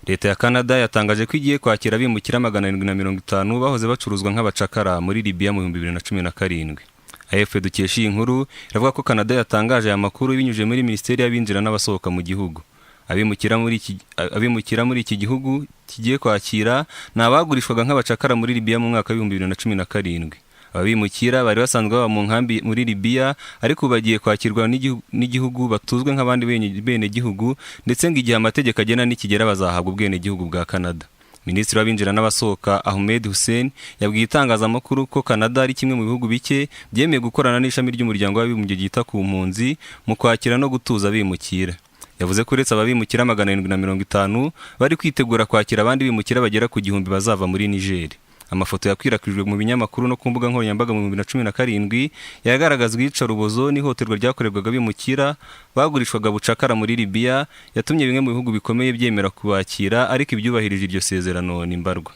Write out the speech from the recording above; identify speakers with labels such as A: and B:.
A: Leta ya Canada yatangaje ko igiye kwakira abimukira 750 bahoze bacuruzwa nk'abacakara muri Libya mu 2017. AFP dukesha iyi nkuru iravuga ko Canada yatangaje aya makuru binyuje muri Minisiteri y'abinjira n'abasohoka mu gihugu. Abimukira muri iki gihugu kigiye kwakira nabagurishwaga nk'abacakara muri Libya mu mwaka wa 2017. Abimukira bari basanzwe baba mu nkambi muri Libya ariko bagiye kwakirwa n'igihugu batuzwe nk'abandi bene gihugu, ndetse ngo igihe amategeko agena n'ikigera bazahabwa ubwene gihugu bwa Canada. Minisitiri w'abinjira n'abasohoka Ahmed Hussein yabwiye itangazamakuru ko Canada ari kimwe mu bihugu bike byemeye gukorana n'ishami ry'umuryango w'abibumbye ryita ku mpunzi mu kwakira no gutuza abimukira. Yavuze ko uretse abimukira 750 bari kwitegura kwakira abandi bimukira bagera ku 1000 bazava muri Niger. Amafoto yakwirakwijwe mu binyamakuru no ku mbuga nkoranyambaga mu 2017 yagaragazwa iyicarubozo n'ihohoterwa ryakorerwaga abimukira bagurishwaga bucakara muri Libya, yatumye bimwe mu bihugu bikomeye byemera kubakira ariko ibyubahirije iryo sezerano n'imbarwa.